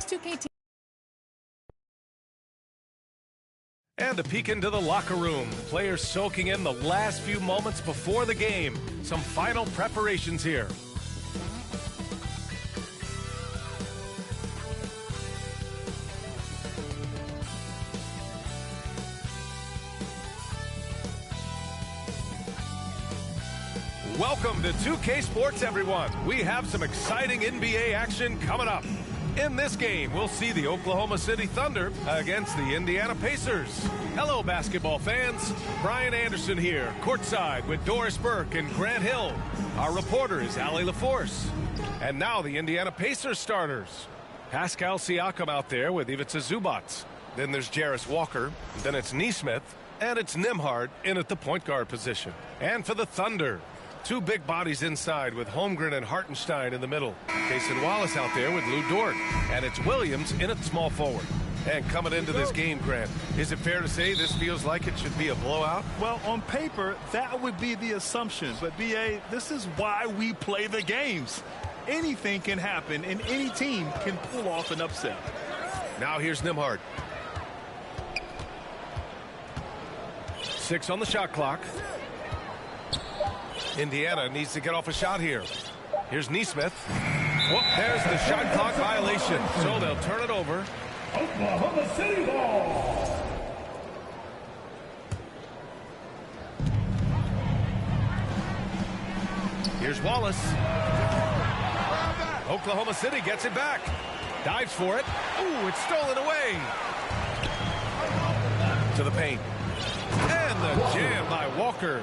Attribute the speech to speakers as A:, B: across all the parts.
A: 2K team.
B: And a peek into the locker room. Players soaking in the last few moments before the game. Some final preparations here. Welcome to 2K Sports, everyone. We have some exciting NBA action coming up. In this game, we'll see the Oklahoma City Thunder against the Indiana Pacers. Hello, basketball fans. Brian Anderson here, courtside with Doris Burke and Grant Hill. Our reporter is Allie LaForce. And now the Indiana Pacers starters. Pascal Siakam out there with Ivica Zubac. Then there's Jarris Walker. Then it's Nesmith. And it's Nembhard in at the point guard position. And for the Thunder, two big bodies inside with Holmgren and Hartenstein in the middle. Cason Wallace out there with Lou Dort. And it's Williams in at small forward. And coming into this game, Grant, is it fair to say this feels like it should be a blowout?
C: Well, on paper, that would be the assumption. But, B.A., this is why we play the games. Anything can happen, and any team can pull off an upset.
B: Now here's Nembhard. 6 on the shot clock. Indiana needs to get off a shot here. Here's Nesmith. Whoop, there's the shot clock violation. So they'll turn it over.
D: Oklahoma City ball.
B: Here's Wallace. Oklahoma City gets it back. Dives for it. Ooh, it's stolen away. To the paint. And the jam by Walker.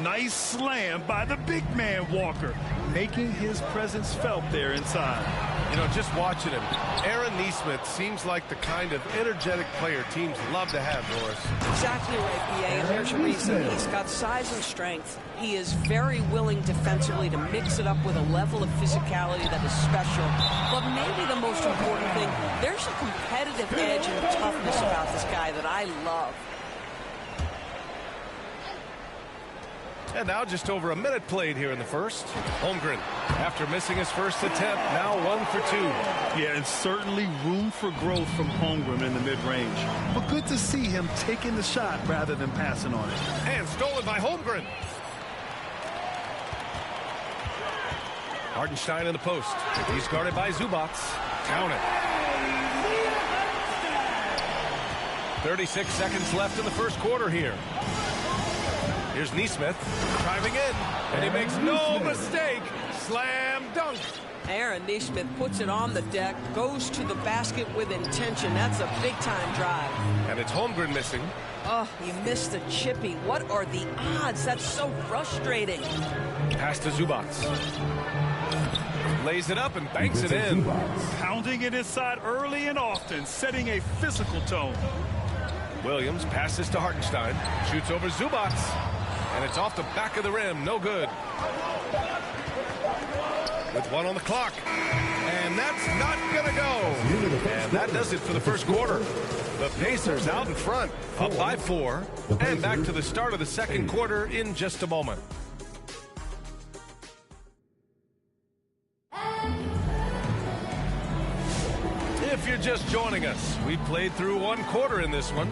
C: Nice slam by the big man, Walker, making his presence felt there inside.
B: You know, just watching him, Aaron Nesmith seems like the kind of energetic player teams love to have, Doris.
E: Exactly right, B.A., and there's a reason. He's got size and strength. He is very willing defensively to mix it up with a level of physicality that is special. But maybe the most important thing, there's a competitive edge and toughness about this guy that I love.
B: And now just over a minute played here in the first. Holmgren, after missing his first attempt, now 1 for 2.
C: Yeah, and certainly room for growth from Holmgren in the mid-range. But good to see him taking the shot rather than passing on it.
B: And stolen by Holmgren. Hartenstein in the post. He's guarded by Zubac. Count it. 36 seconds left in the first quarter here. Here's Nesmith driving in, and he makes no mistake. Slam dunk.
E: Aaron Nesmith puts it on the deck, goes to the basket with intention. That's a big-time drive.
B: And it's Holmgren missing.
E: Oh, he missed the chippy. What are the odds? That's so frustrating.
B: Pass to Zubac. Lays it up and banks it in.
C: Pounding it inside early and often, setting a physical tone.
B: Williams passes to Hartenstein. Shoots over Zubac. And it's off the back of the rim. No good. With 1 on the clock. And that's not going to go. And that does it for the first quarter. The Pacers out in front, up by 4. And back to the start of the second quarter in just a moment. If you're just joining us, we played through 1 quarter in this one.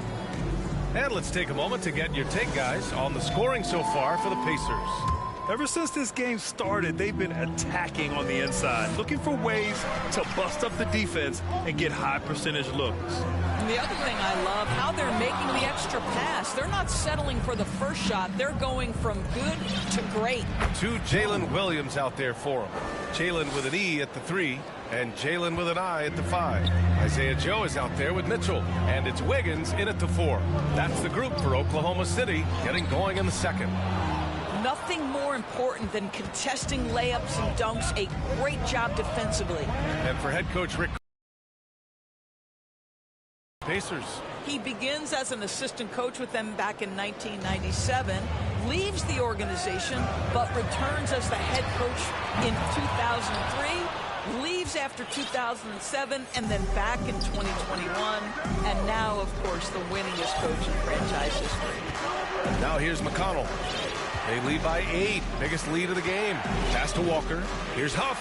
B: And let's take a moment to get your take, guys, on the scoring so far for the Pacers.
C: Ever since this game started, they've been attacking on the inside, looking for ways to bust up the defense and get high percentage looks.
E: And the other thing I love, how they're making the extra pass. They're not settling for the first shot. They're going from good to great.
B: 2 Jalen Williams out there for them. Jalen with an E at the 3. And Jalen with an I at the 5. Isaiah Joe is out there with Mitchell. And it's Wiggins in at the 4. That's the group for Oklahoma City getting going in the second.
E: Nothing more important than contesting layups and dunks. A great job defensively.
B: And for head coach Rick Pacers.
E: He begins as an assistant coach with them back in 1997, leaves the organization, but returns as the head coach in 2003, leaves after 2007, and then back in 2021, and now, of course, the winningest coach in franchise history.
B: Now here's McConnell. They lead by 8. Biggest lead of the game. Pass to Walker. Here's Huff.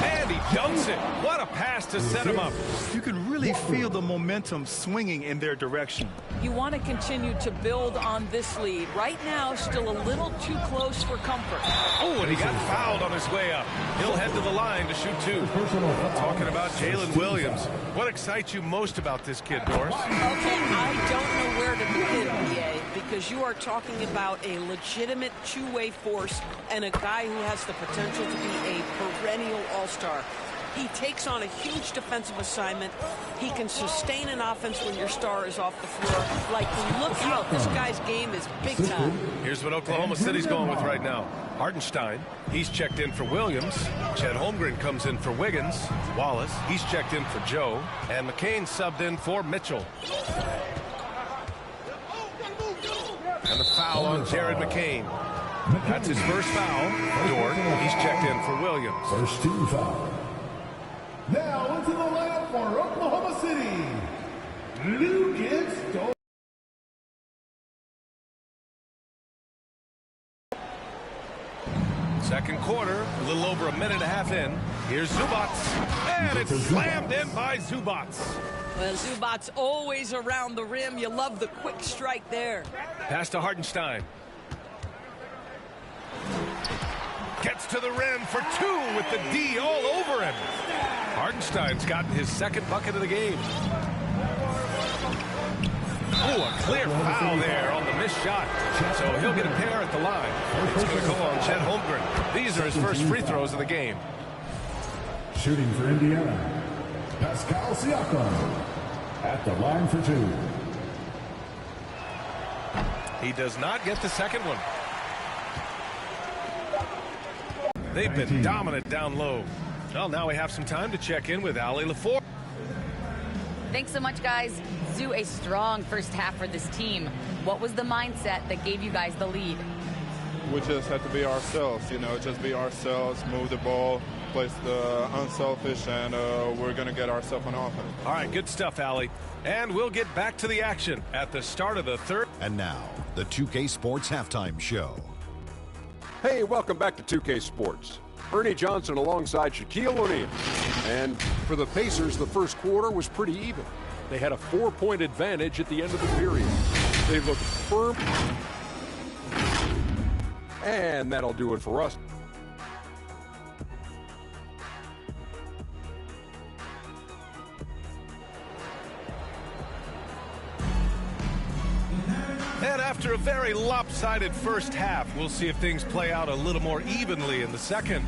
B: And he dunks it. What a pass to set him up.
C: You can really feel the momentum swinging in their direction.
E: You want to continue to build on this lead. Right now, still a little too close for comfort.
B: Oh, and he got fouled on his way up. He'll head to the line to shoot 2. Talking about Jalen Williams. What excites you most about this kid, Doris?
E: Okay, I don't know where to begin, BA, because you are talking about a legitimate two-way force and a guy who has the potential to be a perennial all-star. He takes on a huge defensive assignment. He can sustain an offense when your star is off the floor. Like, look out. This guy's game is big time.
B: Here's what Oklahoma City's going with right now. Hartenstein, he's checked in for Williams. Chet Holmgren comes in for Wiggins. Wallace, he's checked in for Joe. And McCain subbed in for Mitchell. And the foul on Jared McCain. That's his first foul. Dort, he's checked in for Williams.
D: First team foul. Now into the lineup for Oklahoma City, Lucas Dort.
B: Second quarter, a little over a minute and a half in. Here's Zubats, and it's slammed in by Zubats.
E: Well, Zubats always around the rim. You love the quick strike there.
B: Pass to Hartenstein. Gets to the rim for 2 with the D all over him. Hartenstein's gotten his second bucket of the game. Oh, a clear foul there on the missed shot. So he'll get a pair at the line. It's going to go on Chet Holmgren. These are his first free throws of the game.
D: Shooting for Indiana, Pascal Siakam at the line for 2.
B: He does not get the second one. They've been dominant down low. Well, now we have some time to check in with Allie LaForce.
A: Thanks so much, guys. Zoo, a strong first half for this team. What was the mindset that gave you guys the lead?
F: We just have to be ourselves, just be ourselves, move the ball, play the unselfish, and we're going to get ourselves on offense.
B: All right, good stuff, Allie. And we'll get back to the action at the start of the third.
G: And now, the 2K Sports Halftime Show.
H: Hey, welcome back to 2K Sports. Ernie Johnson alongside Shaquille O'Neal. And for the Pacers, the first quarter was pretty even. They had a 4-point advantage at the end of the period. They looked firm. And that'll do it for us.
B: And after a very lopsided first half, we'll see if things play out a little more evenly in the second.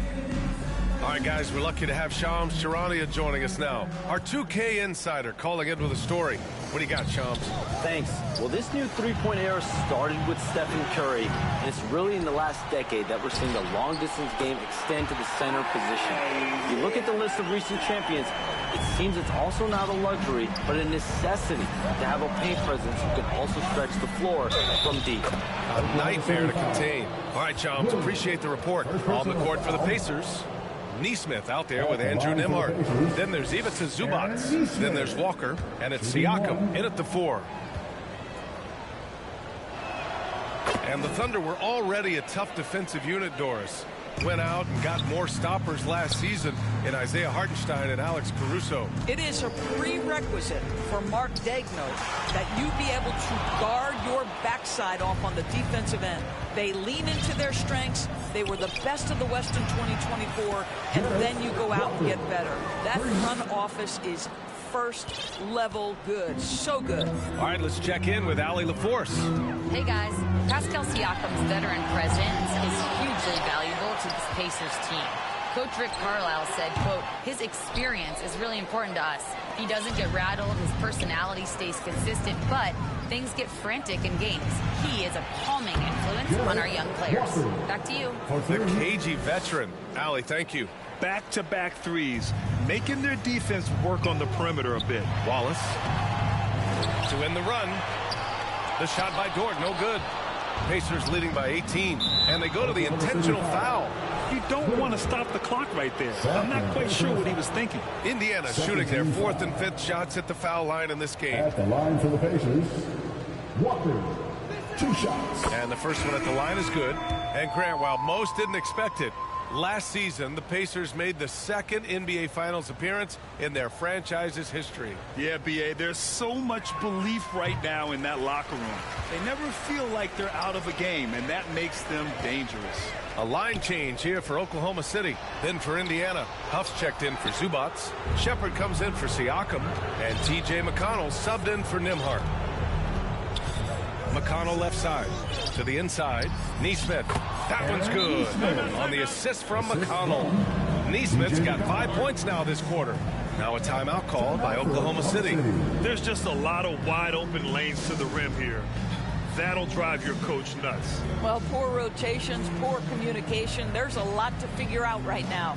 B: All right, guys, we're lucky to have Shams Charania joining us now. Our 2K insider calling in with a story. What do you got, Shams?
I: Thanks. Well, this new three-point era started with Stephen Curry, and it's really in the last decade that we're seeing the long-distance game extend to the center position. If you look at the list of recent champions, it seems it's also not a luxury, but a necessity to have a paint presence who can also stretch the floor from deep.
B: A nightmare to contain. All right, Shams, appreciate the report. On the court for the Pacers. Neesmith out there with Andrew Nembhard. Then there's Ivica Zubats. Then there's Walker. And it's Siakam in at the 4. And the Thunder were already a tough defensive unit, Doris. Went out and got more stoppers last season in Isaiah Hartenstein and Alex Caruso.
E: It is a prerequisite for Mark Daigneault that you be able to guard your backside off on the defensive end. They lean into their strengths. They were the best of the West in 2024, and then you go out and get better. That front office is first level good. So good.
B: All right, let's check in with Allie LaForce.
A: Hey, guys. Pascal Siakam's veteran presence is hugely valuable to this Pacers team. Coach Rick Carlisle said, quote, his experience is really important to us. He doesn't get rattled, his personality stays consistent, but things get frantic in games. He is a calming influence on our young players. Back to you.
B: The cagey veteran. Allie, thank you.
C: Back-to-back threes, making their defense work on the perimeter a bit.
B: Wallace to win the run. The shot by Dort, no good. Pacers leading by 18, and they go to the intentional foul.
C: You don't want to stop the clock right there. I'm not quite sure what he was thinking.
B: Indiana shooting their 4th and 5th shots at the foul line in this game.
D: At the line for the Pacers, Walker. 2 shots.
B: And the first one at the line is good. And Grant, while most didn't expect it, last season the Pacers made the second NBA Finals appearance in their franchise's history.
C: Yeah, B.A., there's so much belief right now in that locker room. They never feel like they're out of a game, and that makes them dangerous.
B: A line change here for Oklahoma City. Then for Indiana, Huff's checked in for Zubats. Shepard comes in for Siakam. And T.J. McConnell subbed in for Nembhard. McConnell left side to the inside. Nesmith. That one's good. On the assist from McConnell. Nesmith's got 5 points now this quarter. Now a timeout called by Oklahoma City.
C: There's just a lot of wide open lanes to the rim here. That'll drive your coach nuts.
E: Well, poor rotations, poor communication. There's a lot to figure out right now.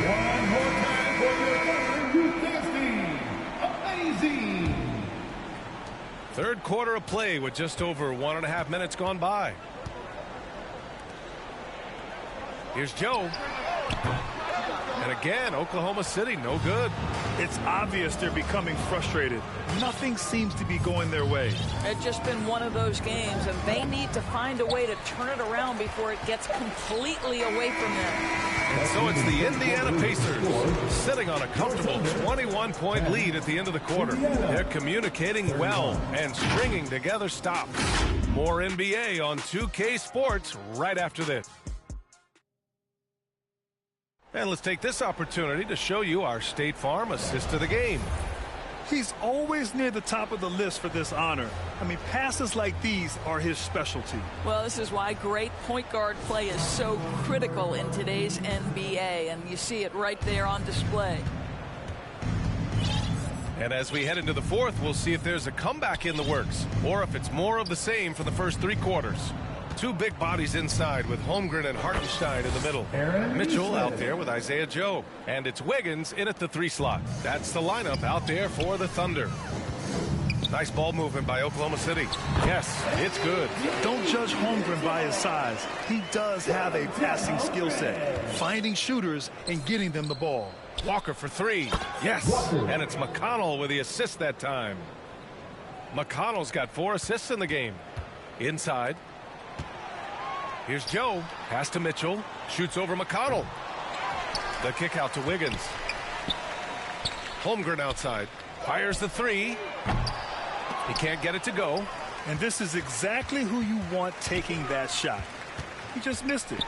D: One more time for your contesting. Amazing.
B: Third quarter of play with just over 1.5 minutes gone by. Here's Joe. And again, Oklahoma City, no good.
C: It's obvious they're becoming frustrated. Nothing seems to be going their way.
E: It's just been one of those games, and they need to find a way to turn it around before it gets completely away from them.
B: And so it's the Indiana Pacers sitting on a comfortable 21-point lead at the end of the quarter. They're communicating well and stringing together stops. More NBA on 2K Sports right after this. And let's take this opportunity to show you our State Farm assist of the game.
C: He's always near the top of the list for this honor. I mean, passes like these are his specialty.
E: Well, this is why great point guard play is so critical in today's NBA, and you see it right there on display.
B: And as we head into the fourth, we'll see if there's a comeback in the works, or if it's more of the same for the first 3 quarters. Two big bodies inside with Holmgren and Hartenstein in the middle. Mitchell out there with Isaiah Joe. And it's Wiggins in at the 3 slot. That's the lineup out there for the Thunder. Nice ball movement by Oklahoma City. Yes, it's good.
C: Don't judge Holmgren by his size. He does have a passing skill set, finding shooters and getting them the ball.
B: Walker for 3. Yes, and it's McConnell with the assist that time. McConnell's got 4 assists in the game. Inside. Here's Joe. Pass to Mitchell. Shoots over McConnell. The kick out to Wiggins. Holmgren outside. Fires the 3. He can't get it to go.
C: And this is exactly who you want taking that shot. He just missed it.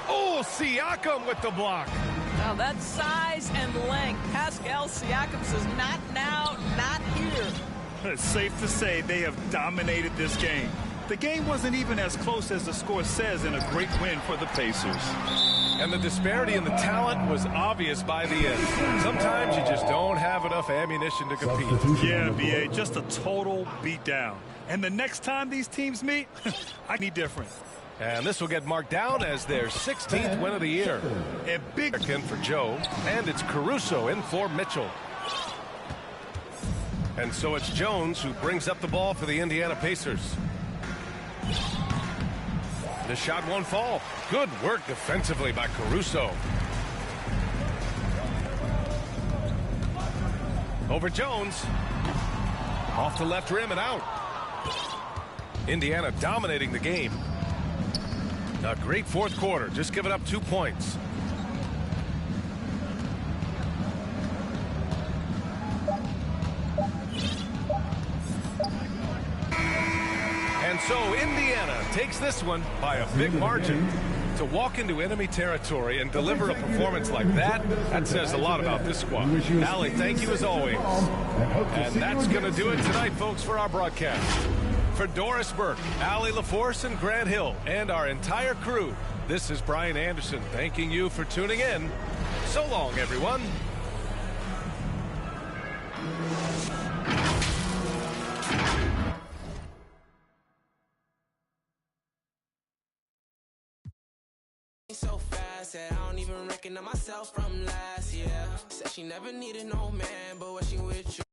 B: Oh, Siakam with the block.
E: Now that's size and length. Pascal Siakam says not now, not here.
C: It's safe to say they have dominated this game. The game wasn't even as close as the score says in a great win for the Pacers.
B: And the disparity in the talent was obvious by the end. Sometimes you just don't have enough ammunition to compete.
C: Yeah, B.A., just a total beatdown. And the next time these teams meet, I need different.
B: And this will get marked down as their 16th win of the year.
C: And big
B: in for Joe, and it's Caruso in for Mitchell. And so it's Jones who brings up the ball for the Indiana Pacers. The shot won't fall. Good work defensively by Caruso. Over Jones. Off the left rim and out. Indiana dominating the game. A great fourth quarter, just giving up 2 points. And so Indiana takes this one by a big margin. To walk into enemy territory and deliver a performance like that, that says a lot about this squad. Allie, thank you as always. And that's going to do it tonight, folks, for our broadcast. For Doris Burke, Allie LaForce, and Grant Hill, and our entire crew, this is Brian Anderson thanking you for tuning in. So long, everyone.
J: So fast that I don't even recognize myself from last year. Said she never needed no man, but when she with you